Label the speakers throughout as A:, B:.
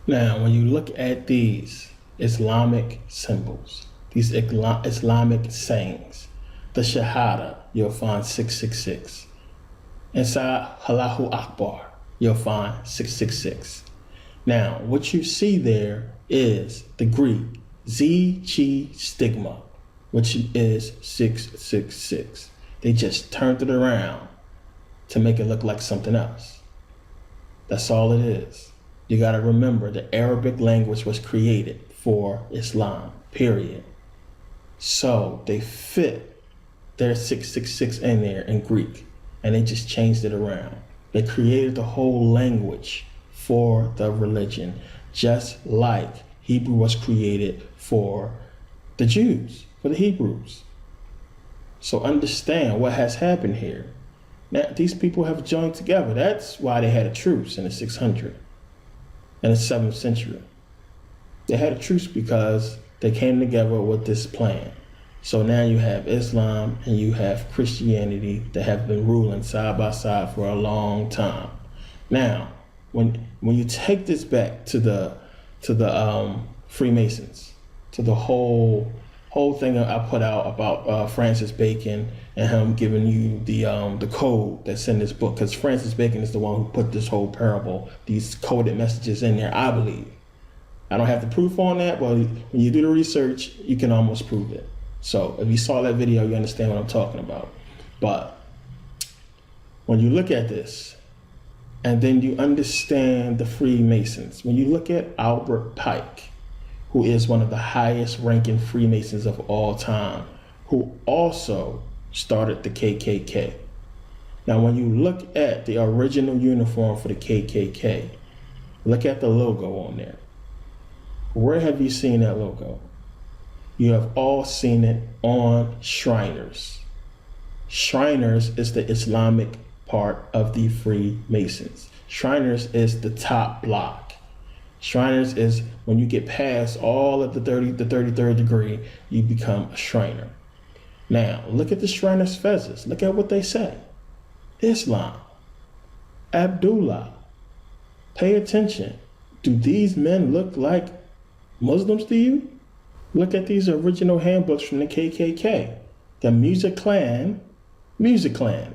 A: Now, when you look at these Islamic symbols, these Islamic sayings, the Shahada, you'll find 666. Inside Allahu Akbar, you'll find 666. Now, what you see there is the Greek Z-Chi stigma, which is 666. They just turned it around to make it look like something else. That's all it is. You got to remember the Arabic language was created for Islam, period. So they fit their 666 in there in Greek, and they just changed it around. They created the whole language for the religion, just like Hebrew was created for the Jews, for the Hebrews. So understand what has happened here. Now, these people have joined together. That's why they had a truce in the 600s, in the 7th century. They had a truce because they came together with this plan. So now you have Islam and you have Christianity that have been ruling side by side for a long time. Now, when you take this back to the Freemasons, to the whole thing that I put out about Francis Bacon and him giving you the code that's in this book, because Francis Bacon is the one who put this whole parable, these coded messages in there, I believe. I don't have the proof on that, but when you do the research, you can almost prove it. So if you saw that video, you understand what I'm talking about. But when you look at this, and then you understand the Freemasons, when you look at Albert Pike, who is one of the highest ranking Freemasons of all time, who also started the KKK. Now, when you look at the original uniform for the KKK, look at the logo on there. Where have you seen that logo? You have all seen it on Shriners. Shriners is the Islamic part of the Freemasons. Shriners is the top block. Shriners is when you get past all of the 33rd degree, you become a Shriner. Now, look at the Shriners' fezzes. Look at what they say. Islam, Abdullah. Pay attention. Do these men look like Muslims to you? Look at these original handbooks from the KKK. The Music Clan,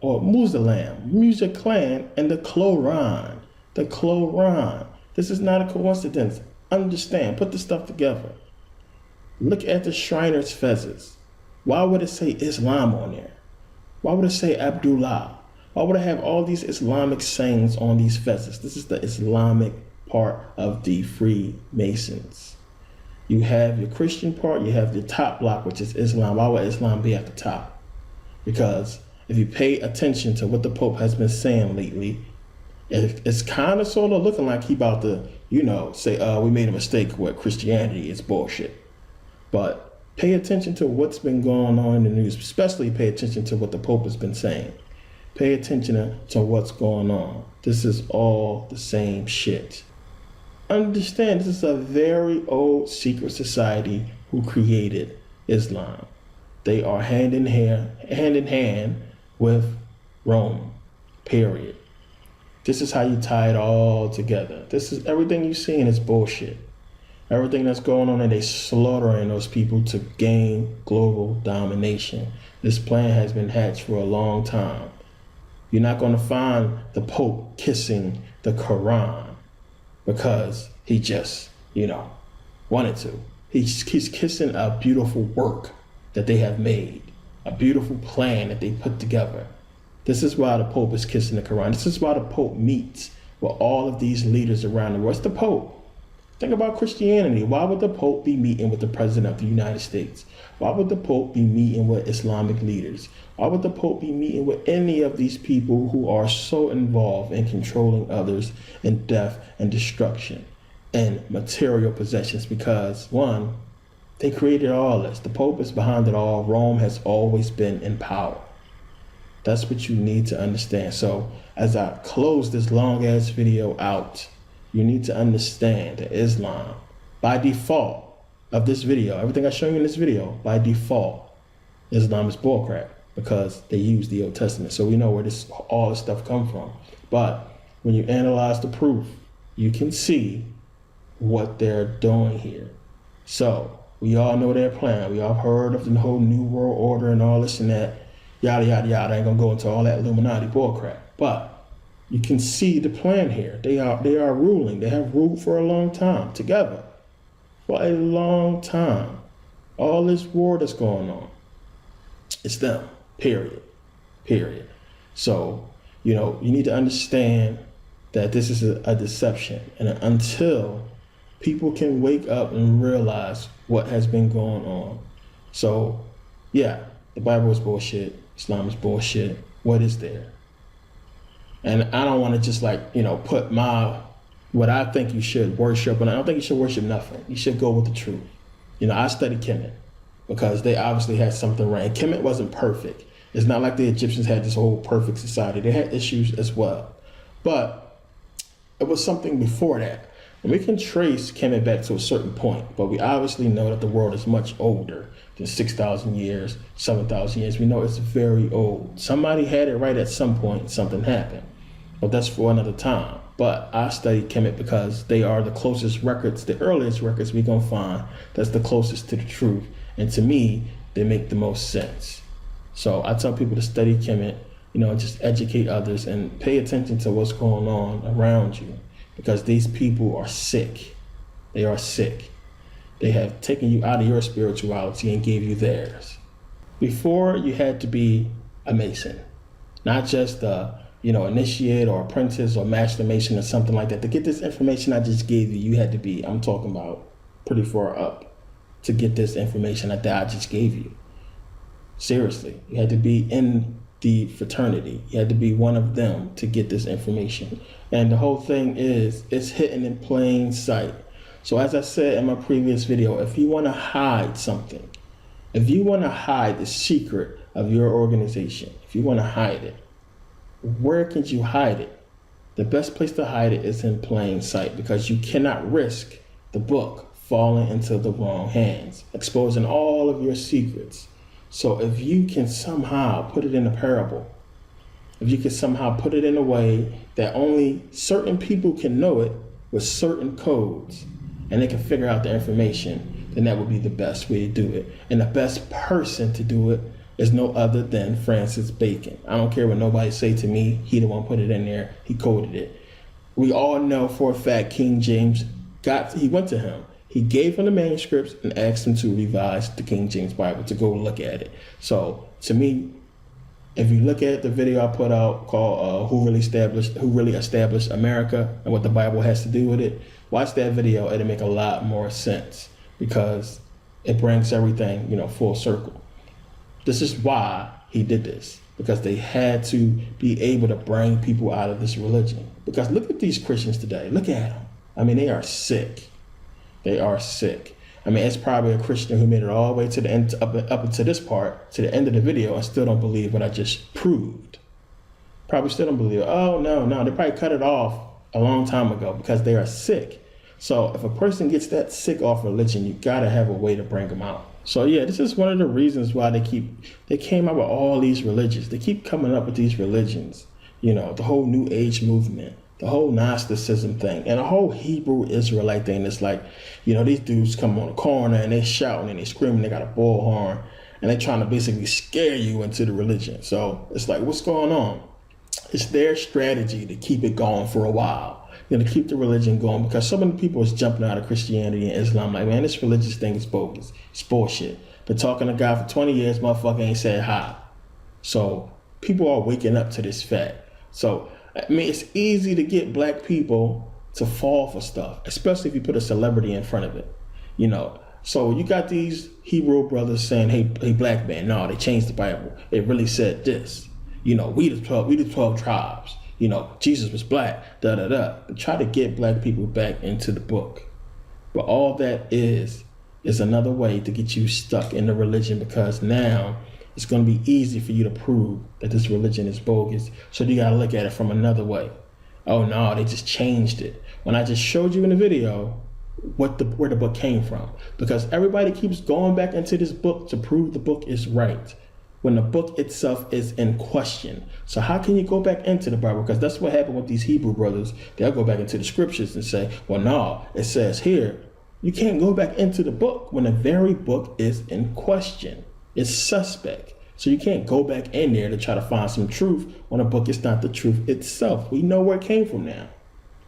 A: or Muzalam, Music Clan, and the Cloran. The Cloran. This is not a coincidence. Understand, put the stuff together. Look at the Shriners' fezzes. Why would it say Islam on there? Why would it say Abdullah? Why would it have all these Islamic sayings on these fezzes? This is the Islamic part of the Freemasons. You have your Christian part, you have the top block, which is Islam. Why would Islam be at the top? Because if you pay attention to what the Pope has been saying lately, it's kind of sort of looking like he about to, say, we made a mistake with Christianity. It's bullshit. But pay attention to what's been going on in the news, especially pay attention to what the Pope has been saying. Pay attention to what's going on. This is all the same shit. Understand, this is a very old secret society who created Islam. They are hand in hand with Rome, period. This is how you tie it all together. This is everything you're seeing is bullshit. Everything that's going on, and they slaughtering those people to gain global domination. This plan has been hatched for a long time. You're not going to find the Pope kissing the Quran because he just, wanted to. He's kissing a beautiful work that they have made, a beautiful plan that they put together. This is why the Pope is kissing the Quran. This is why the Pope meets with all of these leaders around the world. It's the Pope. Think about Christianity. Why would the Pope be meeting with the President of the United States? Why would the Pope be meeting with Islamic leaders? Why would the Pope be meeting with any of these people who are so involved in controlling others in death and destruction and material possessions? Because, one, they created all this. The Pope is behind it all. Rome has always been in power. That's what you need to understand. So as I close this long-ass video out, you need to understand that Islam, by default of this video, everything I show you in this video, by default, Islam is bullcrap because they use the Old Testament. So we know where all this stuff come from. But when you analyze the proof, you can see what they're doing here. So we all know their plan. We all heard of the whole New World Order and all this and that, yada yada yada. I ain't gonna go into all that Illuminati bullcrap, but you can see the plan here. They are ruling. They have ruled for a long time together, for a long time. All this war that's going on, it's them. Period. So you need to understand that this is a deception, and until people can wake up and realize what has been going on. So yeah, the Bible is bullshit. Islam is bullshit. What is there? And I don't want to just put what I think you should worship, and I don't think you should worship nothing. You should go with the truth. I studied Kemet because they obviously had something right. And Kemet wasn't perfect. It's not like the Egyptians had this whole perfect society. They had issues as well. But it was something before that. And we can trace Kemet back to a certain point, but we obviously know that the world is much older than 6,000 years, 7,000 years. We know it's very old. Somebody had it right at some point, something happened. But that's for another time. But I studied Kemet because they are the closest records, the earliest records we're going to find that's the closest to the truth. And to me, they make the most sense. So I tell people to study Kemet, just educate others and pay attention to what's going on around you, because these people are sick. They are sick. They have taken you out of your spirituality and gave you theirs. Before, you had to be a Mason, not just a initiate or apprentice or master Mason or something like that. To get this information I just gave you, you had to be, I'm talking about pretty far up to get this information that I just gave you. Seriously, you had to be in the fraternity. You had to be one of them to get this information. And the whole thing is, it's hidden in plain sight. So as I said in my previous video, if you want to hide something, if you want to hide the secret of your organization, if you want to hide it, where can you hide it? The best place to hide it is in plain sight, because you cannot risk the book falling into the wrong hands, exposing all of your secrets. So if you can somehow put it in a parable, if you can somehow put it in a way that only certain people can know it with certain codes, and they can figure out the information, then that would be the best way to do it. And the best person to do it is no other than Francis Bacon. I don't care what nobody say to me. He the one put it in there. He coded it. We all know for a fact King James he went to him. He gave him the manuscripts and asked him to revise the King James Bible, to go look at it. So to me, if you look at the video I put out called Who Really Established America and what the Bible has to do with it, watch that video. It'll make a lot more sense, because it brings everything, full circle. This is why he did this, because they had to be able to bring people out of this religion. Because look at these Christians today. Look at them. I mean, they are sick. They are sick. I mean, it's probably a Christian who made it all the way to the end, up until this part, to the end of the video, and still don't believe what I just proved. Probably still don't believe it. Oh, no. They probably cut it off a long time ago, because they are sick. So if a person gets that sick off religion, you got to have a way to bring them out. So yeah, this is one of the reasons why they came up with all these religions. They keep coming up with these religions, the whole New Age movement, the whole Gnosticism thing, and the whole Hebrew Israelite thing. It's like, these dudes come on the corner and they shouting and they screaming, they got a bullhorn, and they trying to basically scare you into the religion. So it's like, what's going on? It's their strategy to keep it going for a while. To keep the religion going, because so many people is jumping out of Christianity and Islam. Like, man, this religious thing is bogus. It's bullshit. Been talking to God for 20 years, motherfucker ain't said hi. So people are waking up to this fact. So, I mean, it's easy to get black people to fall for stuff, especially if you put a celebrity in front of it. So you got these Hebrew brothers saying, hey, black man, no, they changed the Bible. It really said this. We the 12 tribes. Jesus was black, But try to get black people back into the book. But all that is another way to get you stuck in the religion, because now it's going to be easy for you to prove that this religion is bogus. So you got to look at it from another way. Oh no, they just changed it. When I just showed you in the video where the book came from, because everybody keeps going back into this book to prove the book is right. when the book itself is in question. So how can you go back into the Bible? Because that's what happened with these Hebrew brothers. They'll go back into the scriptures and say, well, no, it says here. You can't go back into the book when the very book is in question. It's suspect. So you can't go back in there to try to find some truth when a book is not the truth itself. We know where it came from now.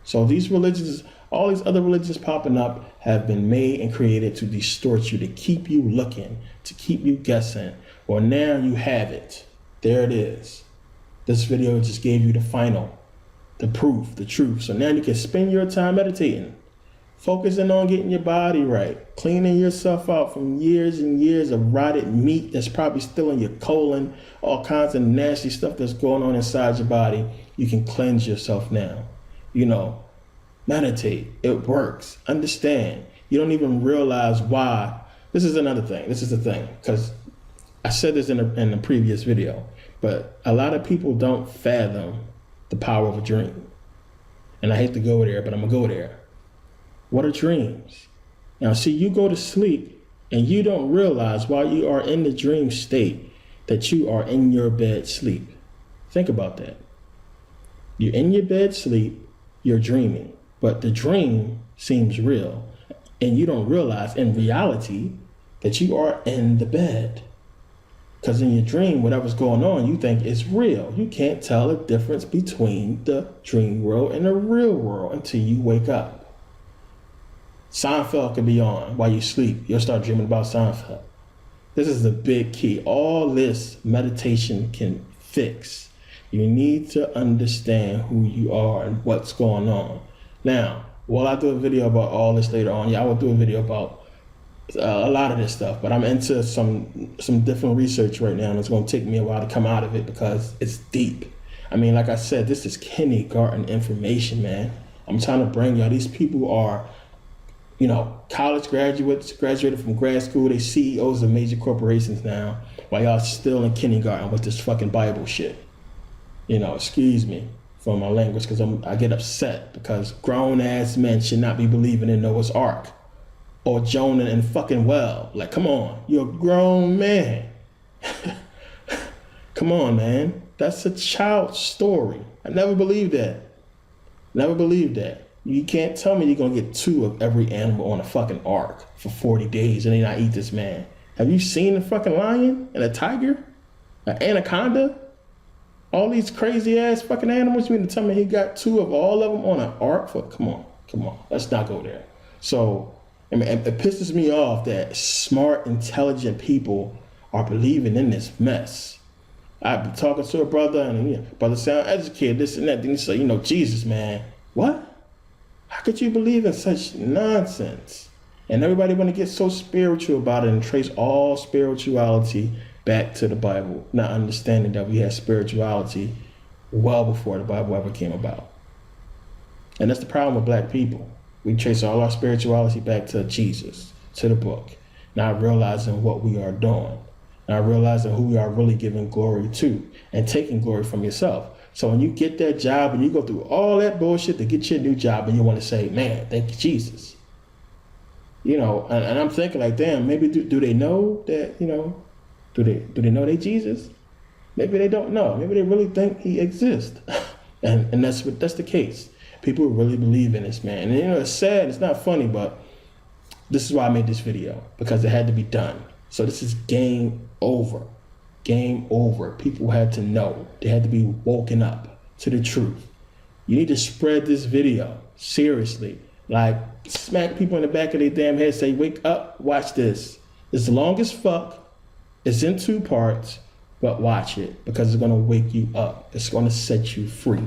A: So these religions, all these other religions popping up have been made and created to distort you, to keep you looking, to keep you guessing. Well, now you have it. There it is. This video just gave you the final, the proof, the truth. So now you can spend your time meditating, focusing on getting your body right, cleaning yourself out from years and years of rotted meat that's probably still in your colon, all kinds of nasty stuff that's going on inside your body. You can cleanse yourself now. You know, meditate. It works. Understand. You don't even realize why. This is another thing. This is the thing, because I said this in a previous video, but a lot of people don't fathom the power of a dream. And I hate to go there, but I'm going to go there. What are dreams? Now, see, you go to sleep and you don't realize while you are in the dream state that you are in your bed sleep. Think about that. You're in your bed sleep, you're dreaming, but the dream seems real. And you don't realize in reality that you are in the bed. Because in your dream, whatever's going on, you think it's real. You can't tell the difference between the dream world and the real world until you wake up. Seinfeld could be on while you sleep. You'll start dreaming about Seinfeld. This is the big key. All this meditation can fix. You need to understand who you are and what's going on. Now, will I do a video about all this later on? Yeah, I will do a video about a lot of this stuff, but I'm into some different research right now, and it's going to take me a while to come out of it because it's deep. I mean, like I said, this is kindergarten information, man. I'm trying to bring y'all. These people are, you know, college graduates, graduated from grad school. They CEOs of major corporations now, while y'all still in kindergarten with this fucking Bible shit. You know, excuse me for my language, because I get upset because grown ass men should not be believing in Noah's Ark or Jonah and fucking well. Like, come on, you're a grown man. Come on, man. That's a child's story. I never believed that. Never believed that. You can't tell me you're gonna get 2 of every animal on a fucking ark for 40 days and then not eat this man. Have you seen a fucking lion and a tiger? An anaconda? All these crazy ass fucking animals, you mean to tell me he got 2 of all of them on an ark? Come on, let's not go there. So, I mean, it pisses me off that smart, intelligent people are believing in this mess. I've been talking to a brother, and brother sound educated, this and that. Then he say, Jesus, man, what? How could you believe in such nonsense? And everybody want to get so spiritual about it and trace all spirituality back to the Bible, not understanding that we had spirituality well before the Bible ever came about. And that's the problem with black people. We trace all our spirituality back to Jesus, to the book, not realizing what we are doing, not realizing who we are really giving glory to and taking glory from yourself. So when you get that job and you go through all that bullshit to get your new job and you want to say, man, thank you, Jesus. And I'm thinking like, damn, maybe do they know that, do they know they Jesus? Maybe they don't know. Maybe they really think he exists. and that's the case. People really believe in this man. And it's sad, it's not funny, but this is why I made this video, because it had to be done. So this is game over. Game over. People had to know. They had to be woken up to the truth. You need to spread this video. Seriously. Like, smack people in the back of their damn head, say, wake up, watch this. It's long as fuck. It's in 2 parts, but watch it, because it's going to wake you up. It's going to set you free.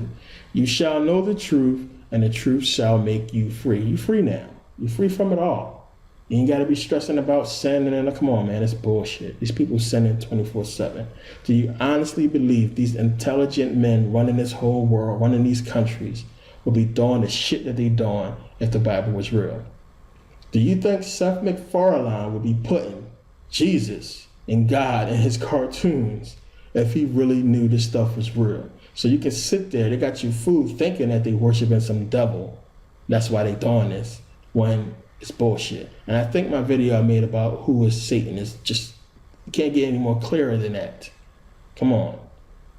A: You shall know the truth, and the truth shall make you free. You're free now. You're free from it all. You ain't got to be stressing about sin. And come on, man, it's bullshit. These people sinning 24/7. Do you honestly believe these intelligent men running this whole world, running these countries, will be doing the shit that they doing if the Bible was real? Do you think Seth MacFarlane would be putting Jesus and God in his cartoons if he really knew this stuff was real? So you can sit there, they got you food, thinking that they worshiping some devil. That's why they doing this, when it's bullshit. And I think my video I made about who is Satan is just You can't get any more clearer than that. Come on.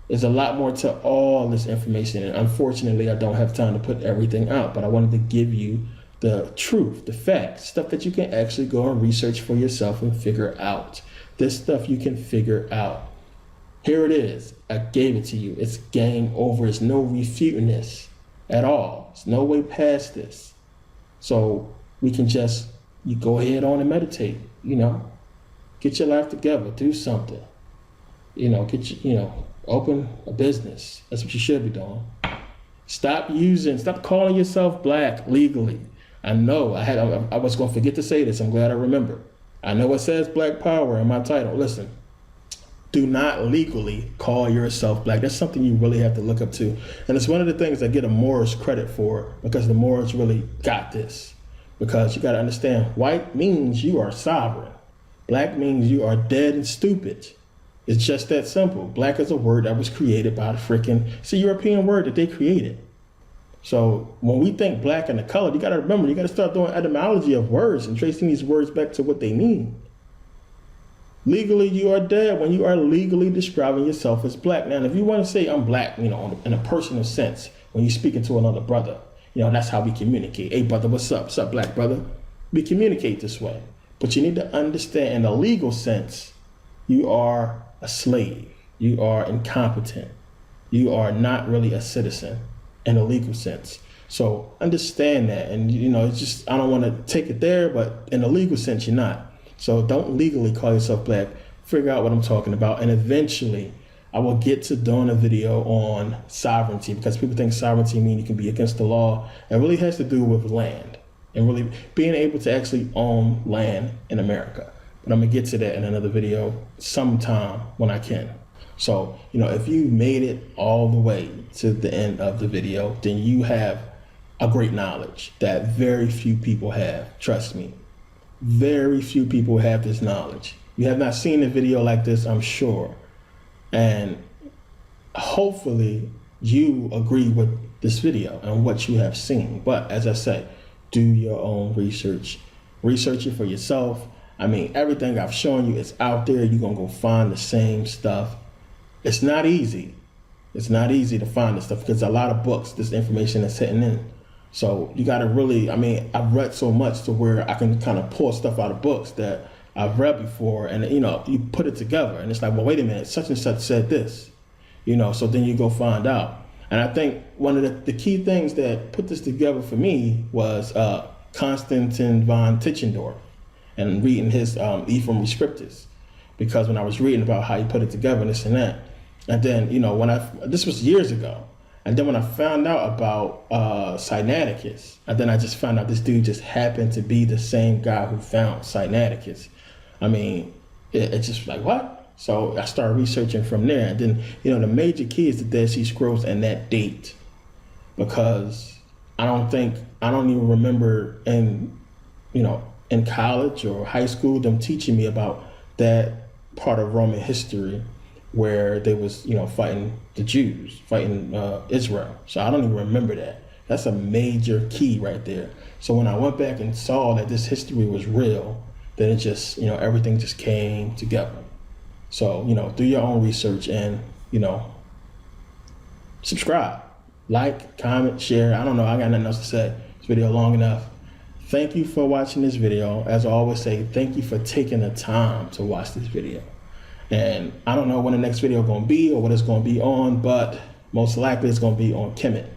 A: There's a lot more to all this information, and unfortunately I don't have time to put everything out, but I wanted to give you the truth, the facts, stuff that you can actually go and research for yourself and figure out. This stuff you can figure out. Here it is. I gave it to you. It's game over. There's no refuting this at all. There's no way past this. So we can just, you go ahead on and meditate, get your life together, do something, open a business. That's what you should be doing. Stop calling yourself black legally. I know I was going to forget to say this. I'm glad I remember. I know it says black power in my title. Listen, do not legally call yourself black. That's something you really have to look up to. And it's one of the things I get a Moors credit for, because the Moors really got this. Because you got to understand, white means you are sovereign. Black means you are dead and stupid. It's just that simple. Black is a word that was created by it's a European word that they created. So when we think black and the color, you got to remember, you got to start doing etymology of words and tracing these words back to what they mean. Legally, you are dead when you are legally describing yourself as black. Now, if you want to say I'm black, in a personal sense, when you're speaking to another brother, that's how we communicate. Hey, brother, what's up? What's up, black brother? We communicate this way. But you need to understand, in a legal sense, you are a slave. You are incompetent. You are not really a citizen in a legal sense. So understand that. And, it's just, I don't want to take it there, but in a legal sense, you're not. So don't legally call yourself black. Figure out what I'm talking about. And eventually, I will get to doing a video on sovereignty, because people think sovereignty means you can be against the law. It really has to do with land and really being able to actually own land in America. But I'm going to get to that in another video sometime when I can. So, if you made it all the way to the end of the video, then you have a great knowledge that very few people have. Trust me. Very few people have this knowledge. You have not seen a video like this, I'm sure. And hopefully you agree with this video and what you have seen. But as I say, do your own research. Research it for yourself. Everything I've shown you is out there. You're going to go find the same stuff. It's not easy. It's not easy to find this stuff, because a lot of books, this information is hitting in. So you got to really, I've read so much to where I can kind of pull stuff out of books that I've read before, and you put it together and it's like, well, wait a minute, such and such said this, so then you go find out. And I think one of the key things that put this together for me was Constantine von Tischendorf, and reading his Ephraim Rescriptus, because when I was reading about how he put it together and this and that, and then, this was years ago. And then when I found out about Sinaiticus, and then I just found out this dude just happened to be the same guy who found Sinaiticus. It's just like, what? So I started researching from there. And then, the major key is the Dead Sea Scrolls and that date. Because I don't even remember in college or high school, them teaching me about that part of Roman history where they was, fighting the Jews, fighting Israel. So I don't even remember that. That's a major key right there. So when I went back and saw that this history was real, then it just, everything just came together. So, do your own research and, subscribe, like, comment, share. I don't know. I got nothing else to say. This video long enough. Thank you for watching this video. As I always say, thank you for taking the time to watch this video. And I don't know when the next video is going to be or what it's going to be on, but most likely it's going to be on Kemet.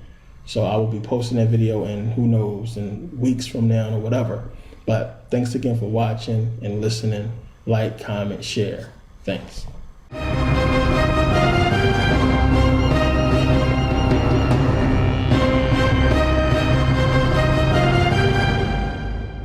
A: So I will be posting that video in, who knows, in weeks from now or whatever. But thanks again for watching and listening. Like, comment, share. Thanks.